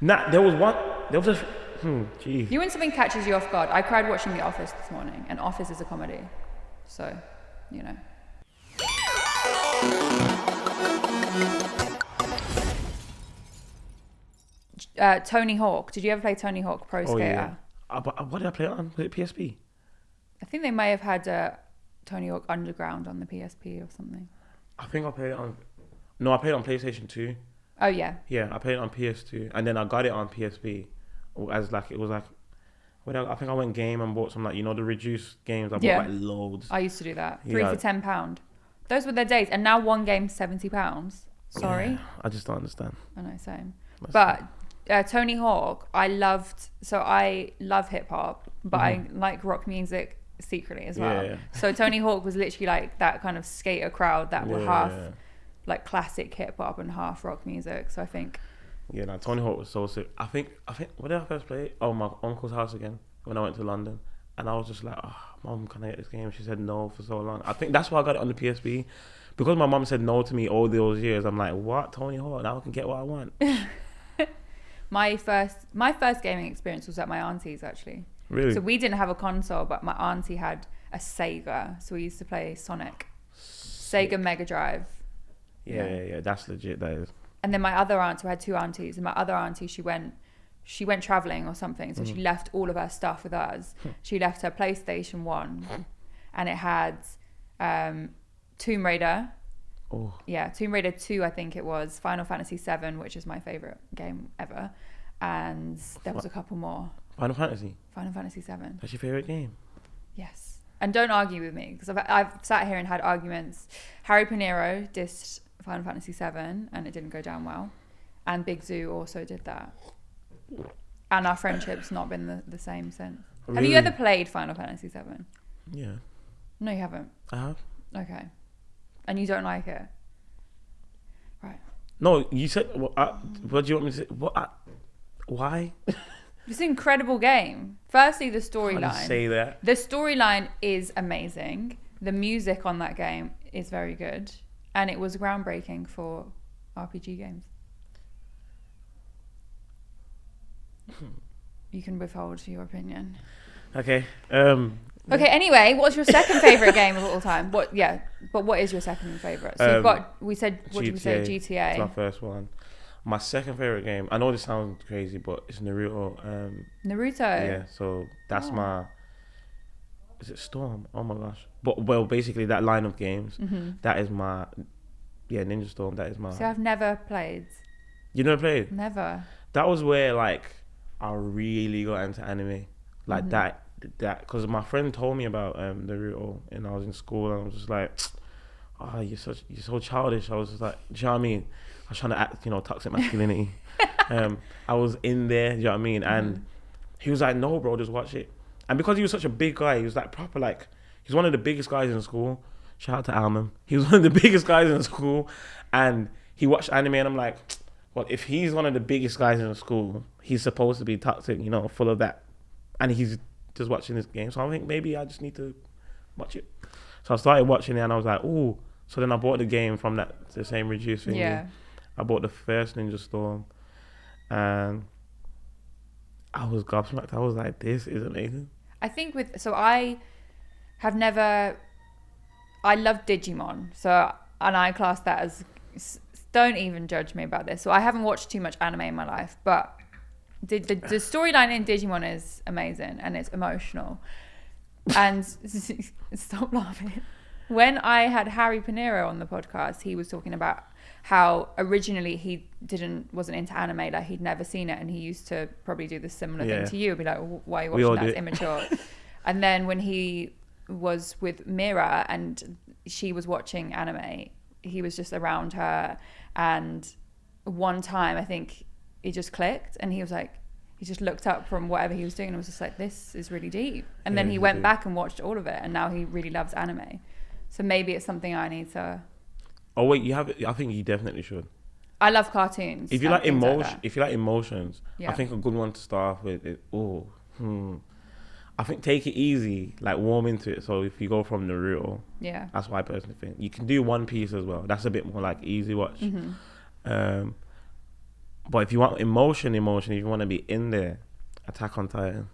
Nah, there was one. There was a. Gee. You when something catches you off guard. I cried watching The Office this morning, and Office is a comedy, so you know. Tony Hawk. Did you ever play Tony Hawk Pro Skater? Yeah. But what did I play it on? Was it PSP? I think they may have had Tony Hawk Underground on the PSP or something. I think I played it on. No, I played it on PlayStation 2. Oh yeah. Yeah, I played it on PS2, and then I got it on PSP. As like it was like, I think I went game and bought some like the reduced games. I bought like loads. I used to do that. Yeah. 3 for £10. Those were their days, and now one game's £70. Sorry. Yeah, I just don't understand. I know, same. But Tony Hawk, I love hip hop, but I like rock music secretly as well. Yeah. So Tony Hawk was literally like that kind of skater crowd that were half like classic hip hop and half rock music. So I think. Yeah, no, Tony Hawk was so sick. I think where did I first play it? Oh, my uncle's house again when I went to London, and I was just like, oh, Mom, can I get this game? She said no for so long. I think that's why I got it on the PSP, because my mom said no to me all those years. I'm like, what, Tony Hawk? Now I can get what I want. My first gaming experience was at my auntie's actually. Really? So we didn't have a console, but my auntie had a Sega, so we used to play Sonic. Sick. Sega Mega Drive. Yeah, that's legit. That is. And then my other aunt, so I had two aunties, and my other auntie, she went traveling or something, so she left all of her stuff with us. She left her PlayStation 1, and it had Tomb Raider. Oh. Yeah, Tomb Raider 2, I think it was, Final Fantasy 7, which is my favourite game ever, and there was a couple more. Final Fantasy? Final Fantasy 7. That's your favourite game? Yes. And don't argue with me, because I've sat here and had arguments. Harry Pinero dissed Final Fantasy 7 and it didn't go down well, and Big Zoo also did that, and our friendship's not been the same since. Really? Have you ever played Final Fantasy 7? Yeah. No, you haven't. I have. Okay. And you don't like it? Right. No, you said what do you want me to say? Why? It's an incredible game. Firstly, the How do you storyline. say that? The storyline is amazing. The music on that game is very good. And it was groundbreaking for RPG games. You can withhold your opinion. Okay. Okay, anyway, what's your second favourite game of all time? What is your second favourite? So what did we say? GTA. It's my first one. My second favourite game, I know this sounds crazy, but it's Naruto. Naruto? Yeah, so that's my... Is it Storm? Oh my gosh. Well, basically that line of games, that is my... Yeah, Ninja Storm, that is my... See, I've never played. You never played? Never. That was where, like, I really got into anime. Like, that... Because my friend told me about Naruto, and I was in school, and I was just like, oh, you're so childish. I was just like, do you know what I mean? I was trying to act, toxic masculinity. I was in there, do you know what I mean? And he was like, no, bro, just watch it. And because he was such a big guy, he was like proper, like, he's one of the biggest guys in school. Shout out to Alman. He was one of the biggest guys in school, and he watched anime, and I'm like, well, if he's one of the biggest guys in the school, he's supposed to be toxic, full of that. And he's just watching this game. So I think maybe I just need to watch it. So I started watching it, and I was like, ooh. So then I bought the game from the same reduced thing. Yeah. I bought the first Ninja Storm, and I was gobsmacked. I was like, this is amazing. I think I love Digimon, and I class that as, don't even judge me about this. So I haven't watched too much anime in my life, but the storyline in Digimon is amazing, and it's emotional. And stop laughing. When I had Harry Pinero on the podcast, he was talking about how originally he wasn't into anime, like he'd never seen it, and he used to probably do the similar thing to you, be like, why are you watching that? It's immature. And then when he was with Mira and she was watching anime, he was just around her, and one time I think it just clicked, and he was like, he just looked up from whatever he was doing and was just like, this is really deep. And then he went back and watched all of it, and now he really loves anime. So maybe it's something I need to... Oh wait, you have it? I think you definitely should. I love cartoons. If you like emotions, yeah. I think a good one to start off with is I think take it easy, like warm into it. So if you go from Naruto, yeah, that's what I personally think. You can do One Piece as well. That's a bit more like easy watch. But if you want emotion, if you want to be in there, Attack on Titan.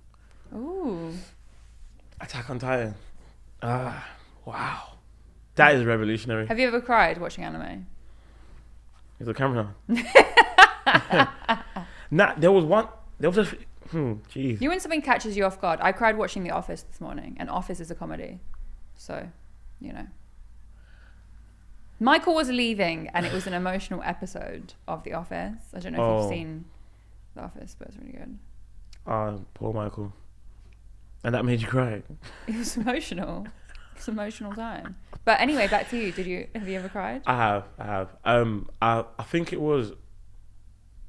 Ooh. Attack on Titan. Ah, wow. That is revolutionary. Have you ever cried watching anime? Is the camera on? Nah, there was a, jeez. You when something catches you off guard. I cried watching The Office this morning, and Office is a comedy. So, you know. Michael was leaving, and it was an emotional episode of The Office. I don't know if you've seen The Office, but it's really good. Poor Michael. And that made you cry? It was emotional. It's an emotional time. But anyway, back to you. Have you ever cried? I have. I think it was.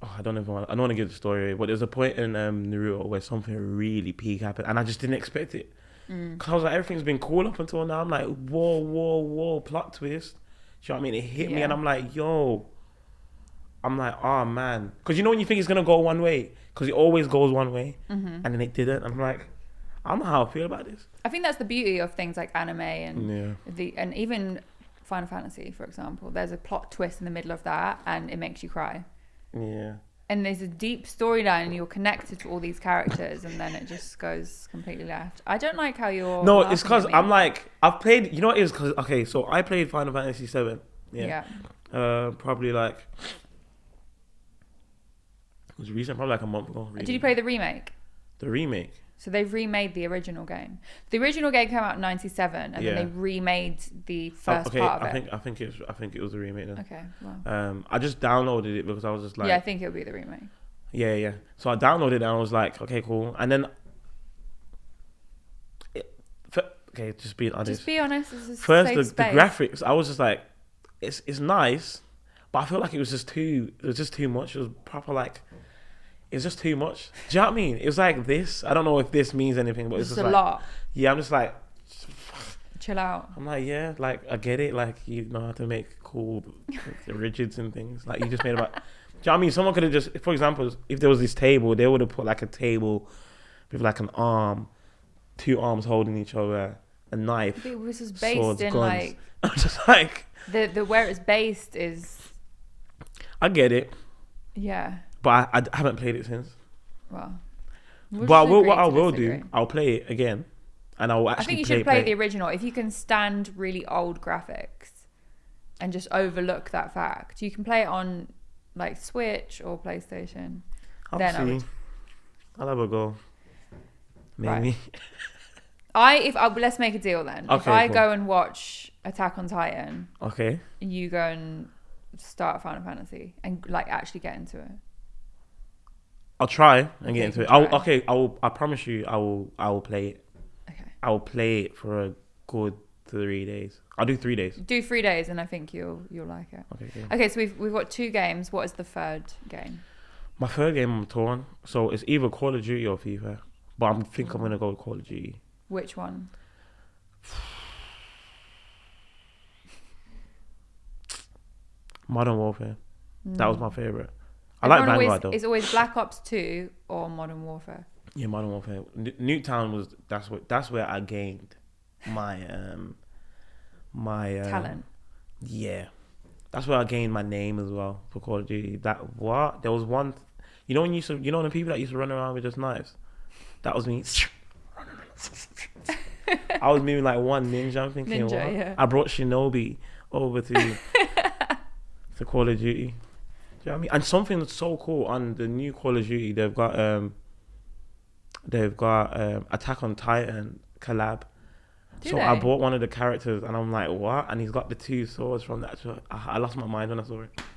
I don't want to give the story away, but there's a point in Naruto where something really peak happened, and I just didn't expect it. Cause I was like, everything's been cool up until now. I'm like, whoa, plot twist. Do you know what I mean? It hit me, and I'm like, yo. I'm like, oh man, because you know when you think it's gonna go one way, because it always goes one way, and then it didn't. I'm like, I don't know how I feel about this. I think that's the beauty of things like anime and Yeah. and even Final Fantasy, for example. There's a plot twist in the middle of that, and it makes you cry. Yeah. And there's a deep storyline, and you're connected to all these characters, and then it just goes completely left. I don't like how you're. No, it's because I'm like, I've played. You know what it is? Because okay, so I played Final Fantasy 7. Yeah. Probably like. It was recent, probably like a month ago. Really. Did you play the remake? The remake. So they've remade the original game. The original game came out in '97, and then they remade the first part of it. I think it was the remake then. Okay, well. I just downloaded it because I was just like. Yeah, I think it'll be the remake. Yeah. So I downloaded it and I was like, okay, cool. And then. Just be honest. Just be honest. It's First, the graphics, I was just like, it's nice, but I feel like it was just too much. It was proper like. It's just too much. Do you know what I mean? It was like this. I don't know if this means anything, but it's just a like, lot. Yeah, I'm just like, chill out. I'm like, yeah, like I get it. Like you know how to make cool rigids and things. Like you just made about. Do you know what I mean? Someone could have just, for example, if there was this table, they would have put like a table with like an arm, 2 arms holding each other, a knife. It was just based swords, in guns. like. I'm just like. The where it's based is. I get it. Yeah. But I haven't played it since. Well, but what I will do, I'll play it again, and I'll actually. I think you should play the original if you can stand really old graphics, and just overlook that fact. You can play it on like Switch or PlayStation. I'll see. I'll have a go. Maybe. Right. Let's make a deal then. Okay, if I cool. go and watch Attack on Titan, okay, you go and start Final Fantasy and like actually get into it. I'll try and get into it. I promise you, I will play it. Okay. I will play it for a good 3 days. I'll do 3 days. Do 3 days, and I think you'll like it. Okay. Good. Okay, so we've got 2 games. What is the third game? My third game, I'm torn. So it's either Call of Duty or FIFA, but I think I'm gonna go with Call of Duty. Which one? Modern Warfare. That was my favorite. I like Vanguard though. It's always Black Ops 2 or Modern Warfare. Yeah, Modern Warfare. Nuketown was that's where I gained my talent. Yeah, that's where I gained my name as well for Call of Duty. There was one. You know when the people that used to run around with just knives. That was me. I was moving like one ninja. I'm thinking, yeah. I brought Shinobi over to Call of Duty. Do you know what I mean? And something that's so cool on the new Call of Duty, they've got Attack on Titan collab. I bought one of the characters and I'm like, what? And he's got the 2 swords from that. So I lost my mind when I saw it.